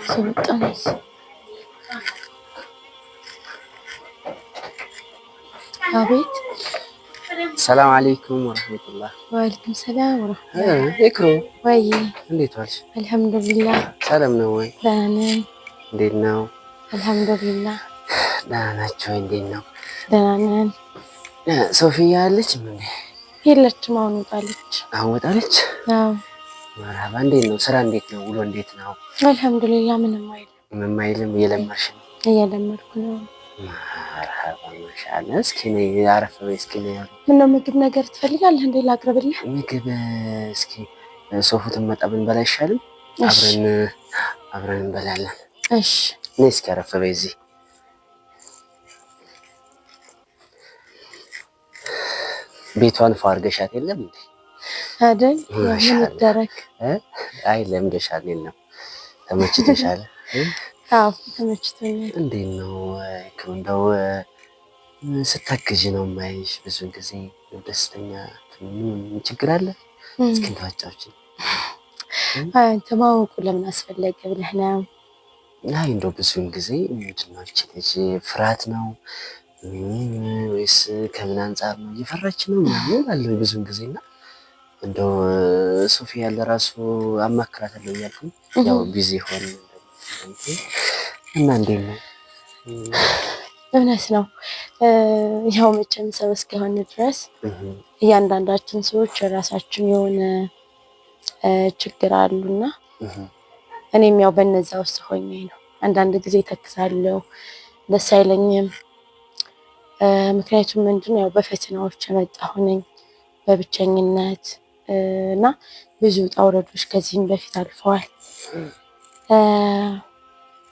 سبطانيس عبيد. السلام عليكم ورحمة الله. وعليكم السلام ورحمة الله. إكرو وي እንዴት ዋልሽ? الحمد لله ሰላም ነው ወይ? ደህና ነኝ። እንዴት ነው? الحمد لله ደህና ናችሁ? እንዴት ነው? ደህና ነን። ሶፊያ አለች ምን? የለችም፣ አሁን ወጣለች። አሁን ወጣለች? አዎ። መርሀባ። እንዴት ነው? ስራ እንዴት ነው? ውሎ እንዴት ነው? አልሐምዱሊላህ ምንም አይልም። ምንም አይልም። እየለመድሽ ነው? እየለመድኩ ነው። መርሀባ ማሻአላ። እስኪ ነይ አረፍ በይ እስኪ ነይ። ምነው ምግብ ነገር ትፈልጋለህ እንዴ? ላቅርብልህ? ምግብ እስኪ ሶፉትን መጣ ብንበላ አይሻልም? አብረን እንበላለን። እሺ ነይ እስኪ አረፍ በይ እዚህ። ቤቷን ፏ አድርገሻት የለም እንዴ? አይደል? ምን ይደረግ። አይ ለምደሻል። የለም ተመችቶሻል? አዎ ተመችቶኛል። እንዴት ነው እንደው ስታግዢ ነው የማይሽ ብዙ ጊዜ ደስተኛ ምን ችግር አለ? እስኪ እንታጫውች። አንተ ማወቁ ለምን አስፈለገ ብለህ ነው? አይ እንደው ብዙን ጊዜ ምንድን ነው እቺ ልጅ ፍርሃት ነው ወይስ ከምን አንፃር ነው እየፈራች ነው ምናምን አለ ብዙን ጊዜና እንደው ሶፊያ ለራሱ አማክራታለሁ እያልኩኝ ያው ቢዚ ሆነ እና እንዴት ነው? እውነት ነው። ያው መቼም ሰው እስከሆነ ድረስ እያንዳንዳችን ሰዎች የራሳችን የሆነ ችግር አሉና እኔም ያው በነዛ ውስጥ ሆኜ ነው አንዳንድ ጊዜ ተክዛለሁ፣ ደስ አይለኝም። ምክንያቱም ምንድነው ያው በፈተናዎች የመጣሁ ነኝ በብቸኝነት እና ብዙ ውጣ ውረዶች ከዚህም በፊት አልፈዋል።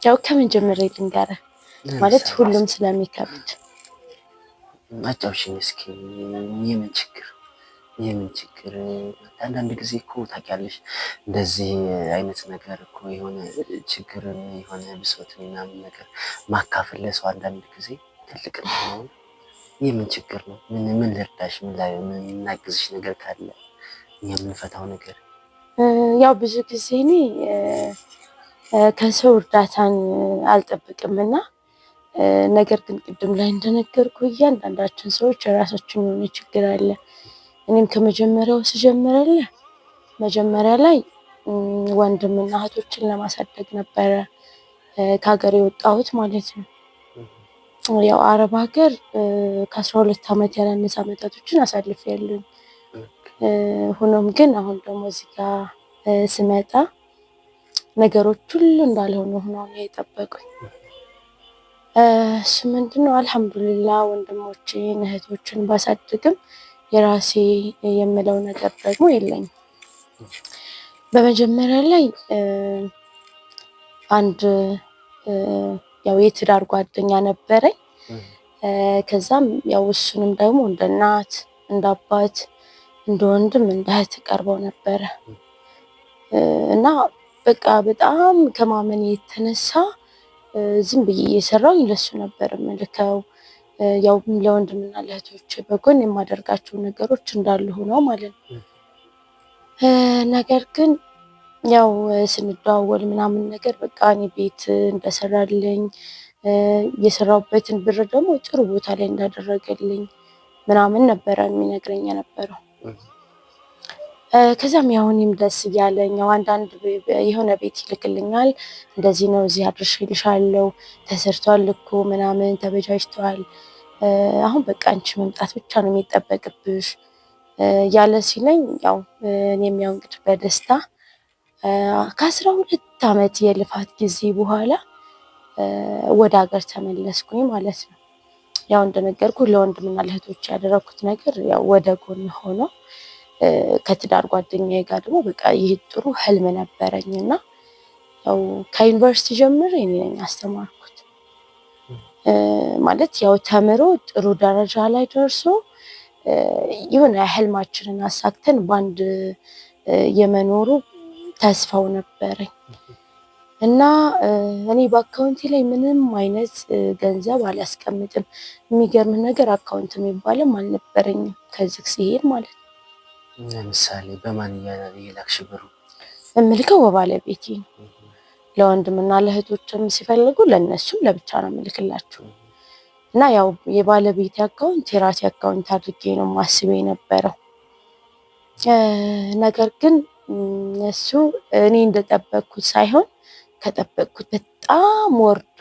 ያው ከምን ጀምሬ ልንገርህ ማለት ሁሉም ስለሚከብድ አጫውሽኝ እስኪ። የምን ችግር አንዳንድ ጊዜ እኮ ታውቂያለሽ እንደዚህ አይነት ነገር እኮ የሆነ ችግር የሆነ ብሶት ምናምን ነገር ማካፈል ለሰው አንዳንድ ጊዜ ትልቅ ነው። የምን ችግር ነው? ምን ልርዳሽ? ምን እናግዝሽ ነገር ካለ የምንፈታው ነገር። ያው ብዙ ጊዜ እኔ ከሰው እርዳታን አልጠብቅም እና ነገር ግን ቅድም ላይ እንደነገርኩ እያንዳንዳችን ሰዎች የራሳችን የሆነ ችግር አለ። እኔም ከመጀመሪያው ስጀምርልህ መጀመሪያ ላይ ወንድምና እህቶችን ለማሳደግ ነበረ ከሀገር የወጣሁት ማለት ነው። ያው አረብ ሀገር ከ12 ዓመት ያላነሰ ዓመታቶችን አሳልፌያለሁ። ሆኖም ግን አሁን ደግሞ እዚህ ጋር ስመጣ ነገሮች ሁሉ እንዳልሆኑ ሆነው ነው የጠበቁኝ። እሱ ምንድነው አልሐምዱሊላህ ወንድሞችን እህቶችን ባሳድግም የራሴ የምለው ነገር ደግሞ የለኝም። በመጀመሪያ ላይ አንድ ያው የትዳር ጓደኛ ነበረኝ። ከዛም ያው እሱንም ደግሞ እንደ እናት እንደ አባት እንደ ወንድም እንደ እህት ቀርበው ነበረ እና በቃ በጣም ከማመን የተነሳ ዝም ብዬ እየሰራሁኝ ለሱ ነበር የምልከው። ያው ለወንድምና ለእህቶች በጎን የማደርጋቸው ነገሮች እንዳሉ ሆነው ማለት ነው። ነገር ግን ያው ስንደዋወል ምናምን ነገር በቃ እኔ ቤት እንደሰራልኝ የሰራሁበትን ብር ደግሞ ጥሩ ቦታ ላይ እንዳደረገልኝ ምናምን ነበረ የሚነግረኝ የነበረው። ከዛም ያው እኔም ደስ እያለኝ ያው አንዳንድ የሆነ ቤት ይልክልኛል፣ እንደዚህ ነው እዚህ አድርሼልሻለሁ፣ ተሰርቷል እኮ ምናምን ተበጃጅቷል፣ አሁን በቃ አንቺ መምጣት ብቻ ነው የሚጠበቅብሽ ያለ ሲለኝ ያው እኔም ያው እንግዲህ በደስታ ከ12 ዓመት የልፋት ጊዜ በኋላ ወደ ሀገር ተመለስኩኝ ማለት ነው። ያው እንደነገርኩ ለወንድምና ለእህቶች ያደረኩት ነገር ያው ወደ ጎን ሆኖ ከትዳር ጓደኛዬ ጋር ደግሞ በቃ ይህ ጥሩ ህልም ነበረኝና ያው ከዩኒቨርሲቲ ጀምሬ እኔ ነኝ አስተማርኩት። ማለት ያው ተምሮ ጥሩ ደረጃ ላይ ደርሶ የሆነ ህልማችንን አሳክተን ባንድ የመኖሩ ተስፋው ነበረኝ እና እኔ በአካውንቴ ላይ ምንም አይነት ገንዘብ አላስቀምጥም። የሚገርም ነገር አካውንት የሚባልም አልነበረኝም ከዚህ ሲሄድ ማለት ነው። ለምሳሌ በማን እየላክሽ ብሩ? የምልከው በባለቤቴ ነው። ለወንድምና ለእህቶችም ሲፈልጉ ለነሱም ለብቻ ነው የምልክላቸው እና ያው የባለቤቴ አካውንት የራሴ አካውንት አድርጌ ነው ማስበው የነበረው። ነገር ግን እሱ እኔ እንደጠበቅኩት ሳይሆን ከጠበቅኩት በጣም ወርዶ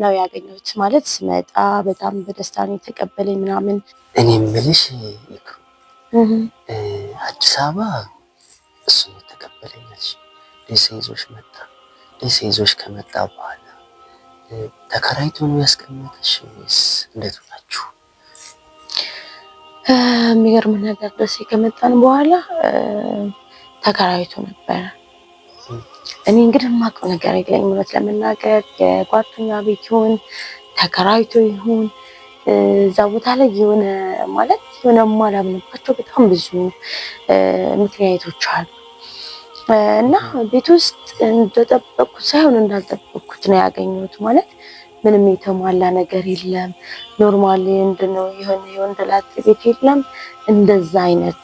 ነው ያገኘሁት። ማለት ስመጣ በጣም በደስታ ነው የተቀበለኝ ምናምን። እኔ የምልሽ አዲስ አበባ እሱ ነው የተቀበለኛልሽ። ደሴ ይዞሽ መጣ። ደሴ ይዞሽ ከመጣ በኋላ ተከራይቶ ነው ያስቀመጠሽ ወይስ እንዴት ናችሁ? የሚገርም ነገር ደሴ ከመጣን በኋላ ተከራይቶ ነበረ። እኔ እንግዲህ የማውቀው ነገር የለኝም እውነት ለመናገር የጓደኛ ቤት ይሁን ተከራይቶ ይሁን እዛ ቦታ ላይ የሆነ ማለት የሆነ የማላምንባቸው በጣም ብዙ ምክንያቶች አሉ እና ቤት ውስጥ እንደጠበቅኩት ሳይሆን እንዳልጠበቅኩት ነው ያገኘሁት። ማለት ምንም የተሟላ ነገር የለም። ኖርማሊ እንደነው የሆነ የወንደላጤ ቤት የለም። እንደዛ አይነት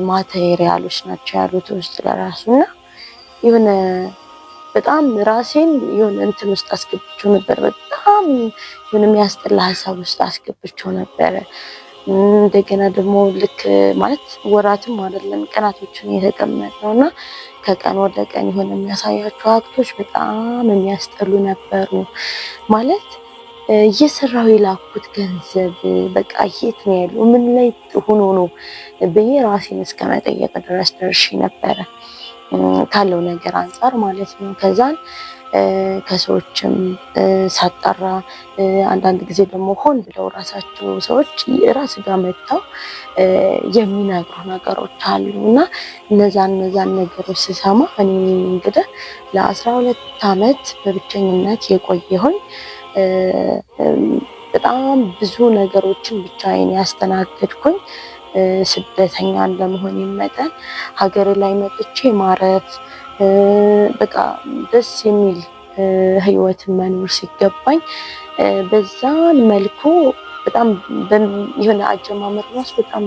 ማቴሪያሎች ናቸው ያሉት ውስጥ ለራሱና የሆነ በጣም ራሴን የሆነ እንትን ውስጥ አስገብቼው ነበር። በጣም የሆነ የሚያስጠላ ሀሳብ ውስጥ አስገብቼው ነበረ። እንደገና ደግሞ ልክ ማለት ወራትም አይደለም ቀናቶችን የተቀመጥነው እና ከቀን ወደ ቀን የሆነ የሚያሳያቸው አክቶች በጣም የሚያስጠሉ ነበሩ። ማለት እየሰራው የላኩት ገንዘብ በቃ የት ነው ያለው? ምን ላይ ሆኖ ነው ብዬ ራሴን እስከ መጠየቅ ድረስ ደርሼ ነበረ ካለው ነገር አንጻር ማለት ነው። ከዛን ከሰዎችም ሳጣራ አንዳንድ ጊዜ ደግሞ ሆን ብለው ራሳቸው ሰዎች ራስ ጋር መጥተው የሚነግሩ ነገሮች አሉ እና እነዛን ነገሮች ስሰማ እኔ እንግዲህ ለ12 ዓመት በብቸኝነት የቆየሁኝ በጣም ብዙ ነገሮችን ብቻዬን ያስተናገድኩኝ ስደተኛ እንደመሆን መጠን ሀገር ላይ መጥቼ ማረፍ በቃ ደስ የሚል ህይወት መኖር ሲገባኝ በዛን መልኩ በጣም የሆነ አጀማመር ራሱ በጣም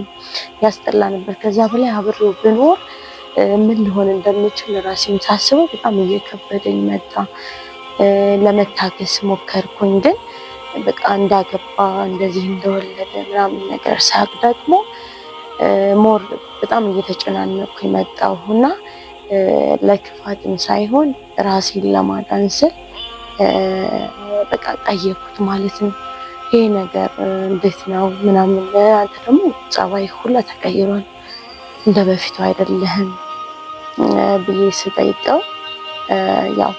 ያስጠላ ነበር። ከዛ በላይ አብሬው ብኖር ምን ሊሆን እንደምችል ራሴን ሳስበው በጣም እየከበደኝ መጣ። ለመታገስ ሞከርኩኝ ግን በቃ እንዳገባ እንደዚህ እንደወለደ ምናምን ነገር ሳቅ ደግሞ ሞር በጣም እየተጨናነኩ መጣሁና ለክፋትም ሳይሆን ራሴን ለማዳን ስል በቃ ጠየኩት ማለት ነው። ይሄ ነገር እንዴት ነው ምናምን፣ አንተ ደግሞ ጸባይ ሁላ ተቀይሯል እንደ በፊቱ አይደለህም ብዬ ስጠይቀው ያው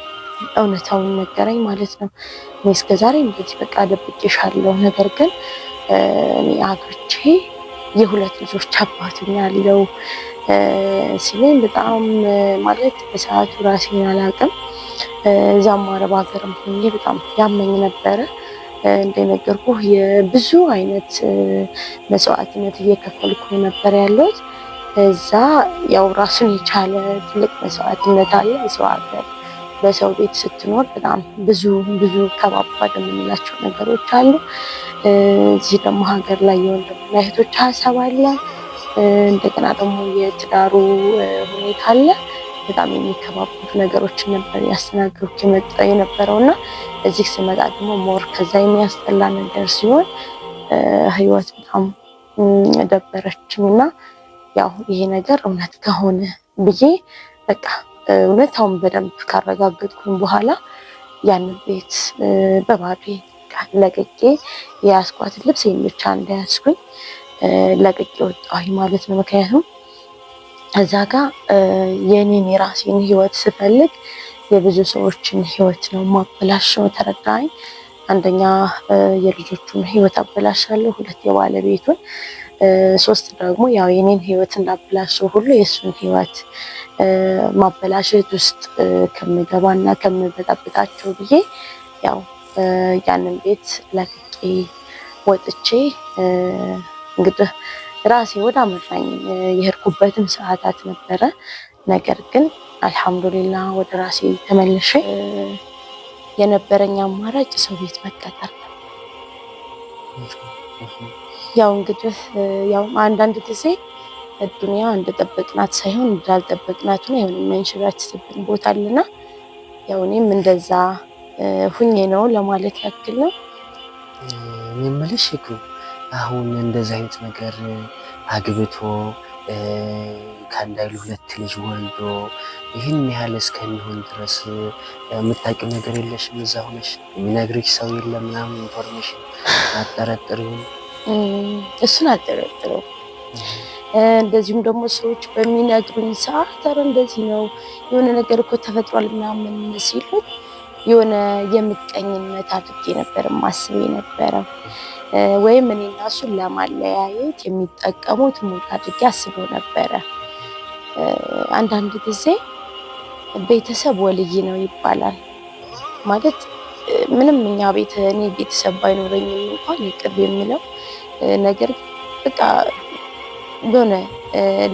እውነታውን ነገረኝ ማለት ነው። እኔ እስከዛሬ እንደዚህ በቃ ደብቄሻለሁ፣ ነገር ግን እኔ አግብቼ የሁለት ልጆች አባት ሆኛለሁ ሲለኝ በጣም ማለት በሰዓቱ ራሴን አላውቅም። እዛም አረብ ሀገርም ሆኜ በጣም ያመኝ ነበረ። እንደነገርኩህ የብዙ አይነት መስዋዕትነት እየከፈልኩ ነበር ያለሁት። እዛ ያው ራሱን የቻለ ትልቅ መስዋዕትነት አለ። ሰው ሀገር በሰው ቤት ስትኖር በጣም ብዙ ከባባድ የምንላቸው ነገሮች አሉ። እዚህ ደግሞ ሀገር ላይ የወንድምና እህቶች ሀሳብ አለ። እንደገና ደግሞ የትዳሩ ሁኔታ አለ። በጣም የሚከባበሩ ነገሮችን ነበር ያስተናግሩት የነበረው እና እዚህ ስመጣ ደግሞ ሞር ከዛ የሚያስጠላ ነገር ሲሆን ህይወት በጣም ደበረችኝ እና ያው ይሄ ነገር እውነት ከሆነ ብዬ በቃ እውነታውን በደንብ ካረጋገጥኩኝ በኋላ ያንን ቤት በባዶ ለቅቄ የያዝኳትን ልብስ ብቻ እንደያዝኩኝ ለቅቄ ወጣሁኝ ማለት ነው። ምክንያቱም እዛ ጋር የኔን የራሴን ህይወት ስፈልግ የብዙ ሰዎችን ህይወት ነው ማበላሸው። ተረዳኝ። አንደኛ የልጆቹን ህይወት አበላሻለሁ፣ ሁለት የባለቤቱን፣ ሶስት ደግሞ ያው የኔን ህይወት እንዳበላሸው ሁሉ የእሱን ህይወት ማበላሸት ውስጥ ከምገባና ከምበጣበጣቸው ብዬ ያው ያንን ቤት ለቅቄ ወጥቼ እንግዲህ ራሴ ወደ አመራኝ የሄድኩበትም ሰዓታት ነበረ። ነገር ግን አልሐምዱሊላህ ወደ ራሴ ተመልሼ የነበረኝ አማራጭ ሰው ቤት መቀጠር ነው። ያው እንግዲህ ያው አንዳንድ ጊዜ ዱንያ እንደጠበቅናት ሳይሆን እንዳልጠበቅናት ነው የሆነ የሚያንሸራትትብን ቦታ አለና ያው እኔም እንደዛ ሁኜ ነው ለማለት ያክል ነው። እኔ የምልሽ እኮ አሁን እንደዚህ አይነት ነገር አግብቶ ከአንድ አይሉ 2 ልጅ ወልዶ ይህን ያህል እስከሚሆን ድረስ የምታውቂው ነገር የለሽም? እዛ ሆነሽ የሚነግርሽ ሰው የለም ምናምን ኢንፎርሜሽን አጠረጥሪውም? እሱን አልጠረጥረው። እንደዚሁም ደግሞ ሰዎች በሚነግሩኝ ሰዓት ኧረ እንደዚህ ነው የሆነ ነገር እኮ ተፈጥሯል ምናምን ሲሉኝ የሆነ የምቀኝነት አድርጌ ነበር ማስብ የነበረው። ወይም እኔና እሱን ለማለያየት የሚጠቀሙት ሙድ አድርጌ አስበው ነበረ። አንዳንድ ጊዜ ቤተሰብ ወልይ ነው ይባላል። ማለት ምንም እኛ እኔ ቤተሰብ ባይኖረኝም እንኳን ይቅርብ የሚለው ነገር በቃ የሆነ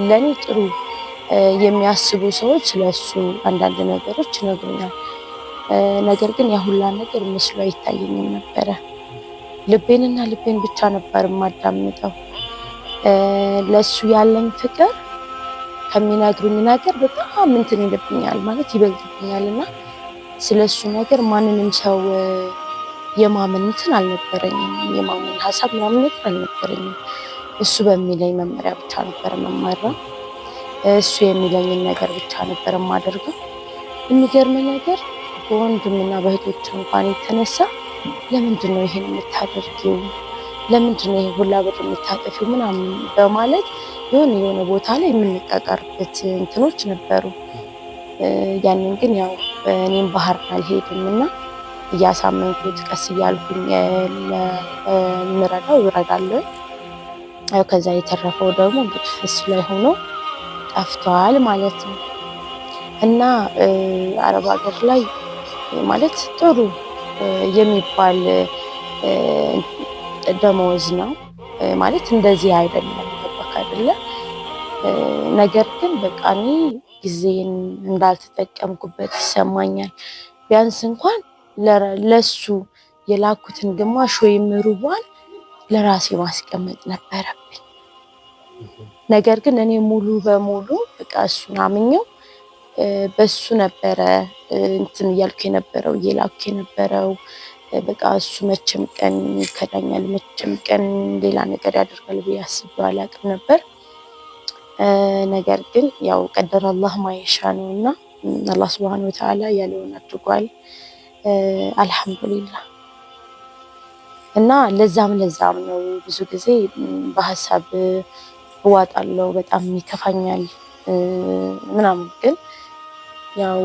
ለእኔ ጥሩ የሚያስቡ ሰዎች ስለሱ አንዳንድ ነገሮች ይነግሩኛል። ነገር ግን ያ ሁላ ነገር ምስሉ አይታየኝም ነበረ። ልቤንና ልቤን ብቻ ነበር የማዳምጠው። ለሱ ያለኝ ፍቅር ከሚነግሩኝ ነገር በጣም እንትን ይልብኛል ማለት ይበልጥብኛል እና ስለሱ ነገር ማንንም ሰው የማመን እንትን አልነበረኝም። የማመን ሀሳብ ምናምን ነገር አልነበረኝም። እሱ በሚለኝ መመሪያ ብቻ ነበር የምመራው። እሱ የሚለኝን ነገር ብቻ ነበር የማደርገው። የሚገርም ነገር በወንድምና በእህቶች እንኳን የተነሳ ለምንድን ነው ይሄን የምታደርጊው? ለምንድን ነው ይሄ ሁላ ብር የምታጠፊው? ምናምን በማለት የሆነ ቦታ ላይ የምንቃቃርበት እንትኖች ነበሩ። ያንን ግን ያው እኔም ባህር አልሄድም እና እያሳመንኩት ቀስ እያልኩኝ ለምረዳው እረዳለሁ። ያው ከዛ የተረፈው ደግሞ እንግዲህ እሱ ላይ ሆኖ ጠፍቷል ማለት ነው እና አረብ ሀገር ላይ ማለት ጥሩ የሚባል ደመወዝ ነው ማለት እንደዚህ አይደለም ገባክ አይደለ? ነገር ግን በቃ እኔ ጊዜን እንዳልተጠቀምኩበት ይሰማኛል። ቢያንስ እንኳን ለሱ የላኩትን ግማሽ ወይም ሩቧን ለራሴ ማስቀመጥ ነበረብኝ። ነገር ግን እኔ ሙሉ በሙሉ በቃ እሱን አምኜው በሱ ነበረ እንትን እያልኩ የነበረው እየላኩ የነበረው በቃ እሱ መቼም ቀን ይከዳኛል፣ መቼም ቀን ሌላ ነገር ያደርጋል ብዬ አስቤው አላውቅም ነበር። ነገር ግን ያው ቀደረ አላህ ማየሻ ነው እና አላህ ሱብሃነሁ ወተዓላ ያለውን አድርጓል። አልሐምዱሊላህ። እና ለዛም ነው ብዙ ጊዜ በሀሳብ እዋጣለሁ፣ በጣም ይከፋኛል ምናምን ግን ያው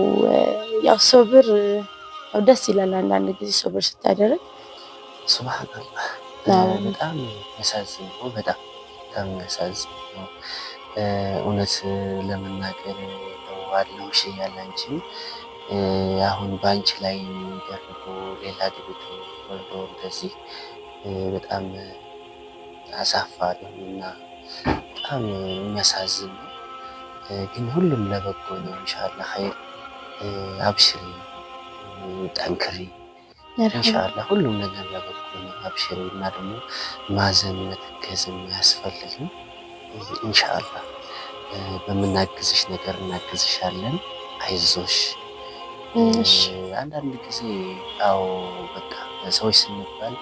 ሶብር ያው ደስ ይላል። አንዳንድ ጊዜ ሶብር ስታደርግ ሱብሃንአላህ በጣም ያሳዝን ነው። በጣም ያሳዝን ነው። እውነት ለመናገር ዋናው ሺ ያለ አንቺ አሁን በአንቺ ላይ የሚደረጉ ሌላ ድብቱ ወልዶ እንደዚህ በጣም አሳፋሪ እና በጣም የሚያሳዝን ነው። ግን ሁሉም ለበጎ ነው። ኢንሻአላህ ኸይር አብሽሪ፣ ጠንክሪ። ኢንሻአላህ ሁሉም ነገር ለበጎ ነው። አብሽሪ እና ደግሞ ማዘን መተከዝም አያስፈልግም። ኢንሻአላህ በምናግዝሽ ነገር እናግዝሻለን። አይዞሽ። አንዳንድ ጊዜ ያው በቃ ሰዎች ስንባል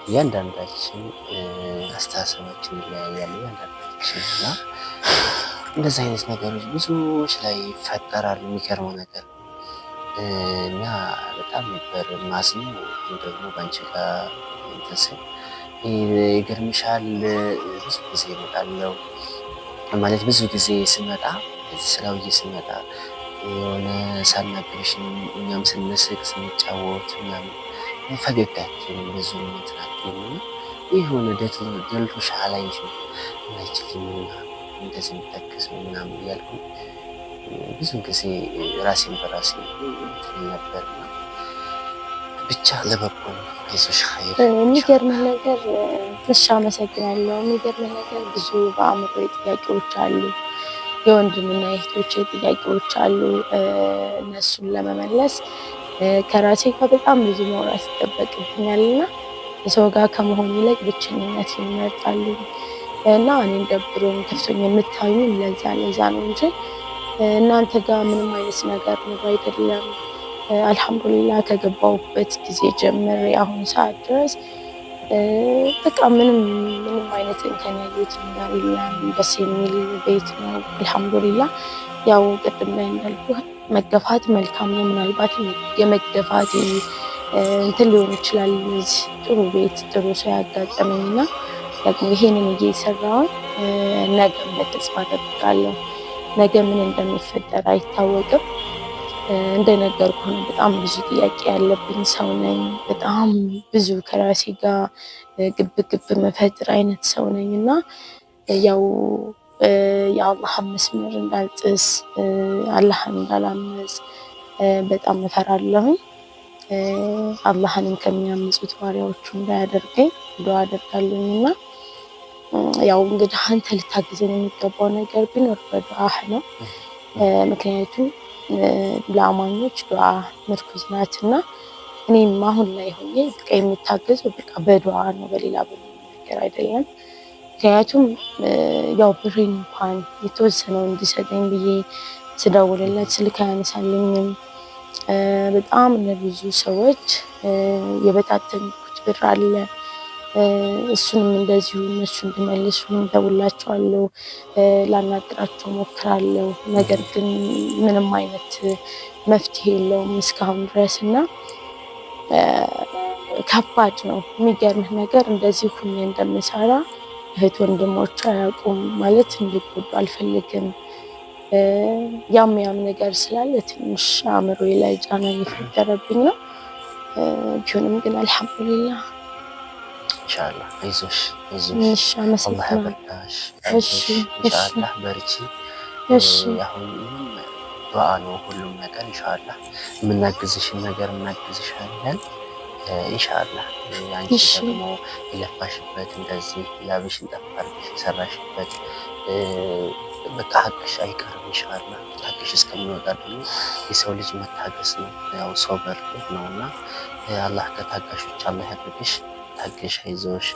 እያንዳንዳችን አስተሳሰባችን ይለያያል። እያንዳንዳችን እና እንደዚህ አይነት ነገሮች ብዙዎች ላይ ይፈጠራሉ። የሚገርመው ነገር እና በጣም ነበር ማዝነው። ደግሞ በአንቺ ጋር እንትን ይገርምሻል። ብዙ ጊዜ እመጣለሁ ማለት ብዙ ጊዜ ስመጣ ስራውዬ ስመጣ የሆነ ሳናግርሽም እኛም ስንስቅ ስንጫወት ምናምን ፈገግታችን ብዙ ምትናገኝ የሆነ ደልቶሽ አላይሽም አይችልም እንደዚህ የምጠቅስ ምናምን እያልኩ ብዙ ጊዜ ራሴን በራሴ ነበርና ብቻ ለበጎ ነው። አይዞሽ ኸይር። የሚገርም ነገር እሺ፣ አመሰግናለሁ። የሚገርም ነገር ብዙ በአእምሮ ጥያቄዎች አሉ፣ የወንድምና የእህቶቼ ጥያቄዎች አሉ። እነሱን ለመመለስ ከራሴ ጋር በጣም ብዙ ማውራት ይጠበቅብኛል እና የሰው ጋር ከመሆን ይልቅ ብቸኝነት ይመርጣሉ። እና እኔን ደብሮኝ ከፍቶኝ የምታዩኝ ለዛ ነው እንጂ እናንተ ጋር ምንም አይነት ነገር ኑሮ አይደለም። አልሐምዱሊላህ ከገባሁበት ጊዜ ጀምሬ አሁን ሰዓት ድረስ በቃ ምንም አይነት እንከን ያየሁት ነገር የለም። ደስ የሚል ቤት ነው አልሐምዱሊላህ። ያው ቅድም ላይ እንዳልኩ መገፋት መልካም ነው። ምናልባት የመገፋት እንትን ሊሆን ይችላል ጥሩ ቤት ጥሩ ሰው ያጋጠመኝና ደግሞ ይሄንን እየሰራሁኝ ነገ ተስፋ አደርጋለሁ። ነገ ምን እንደሚፈጠር አይታወቅም። እንደነገርኩ ነው በጣም ብዙ ጥያቄ ያለብኝ ሰው ነኝ። በጣም ብዙ ከራሴ ጋር ግብ መፈጥር አይነት ሰው ነኝ እና ያው የአላህን መስመር እንዳልጥስ አላህን እንዳላምፅ በጣም እፈራለሁኝ። አላህንም ከሚያምፁት ባሪያዎቹ እንዳያደርገኝ ዱዓ አደርጋለሁኝ እና ያው እንግዲህ አንተ ልታግዘኝ የሚገባው ነገር ቢኖር በዱዓህ ነው። ምክንያቱም ለአማኞች ዱዓ ምርኩዝ ናትና እኔም አሁን ላይ ሆኜ በቃ የምታገዘው በቃ በዱዓ ነው፣ በሌላ ነገር አይደለም። ምክንያቱም ያው ብሬን እንኳን የተወሰነው እንዲሰጠኝ ብዬ ስደውልለት ስልክ አያነሳልኝም። በጣም ለብዙ ሰዎች የበታተንኩት ብር አለ። እሱንም እንደዚሁ እነሱ እንዲመልሱ እደውልላቸዋለሁ፣ ላናግራቸው ሞክራለሁ። ነገር ግን ምንም አይነት መፍትሄ የለውም እስካሁን ድረስ እና ከባድ ነው። የሚገርምህ ነገር እንደዚህ ሁኜ እንደምሰራ እህት ወንድሞች አያውቁም። ማለት እንዲጎዱ አልፈልግም። ያም ነገር ስላለ ትንሽ አእምሮዬ ላይ ጫና እየፈጠረብኝ ነው። ቢሆንም ግን አልሐምዱሊላህ ኢንሻአላህ አይዞሽ እሺ፣ አመሰግናለሁ። በርታሽ፣ ኢንሻአላህ በርቺ። አሁን ዱዓ ነው ሁሉም ነገር። ኢንሻአላህ የምናግዝሽን ነገር እናግዝሻለን ኢንሻአላህ። አንቺ ደግሞ የለፋሽበት እንደዚህ ላብሽን ጠፍ አድርገሽ የሰራሽበት በቃ ሀቅሽ አይቀርም ኢንሻአላህ። ሀቅሽ እስከሚወጣ ደግሞ የሰው ልጅ መታገስ ነው። ያው ሶበር ነውና አላህ ከታጋሾች አላህ ያድርግሽ። ታገሽ፣ አይዞሽ።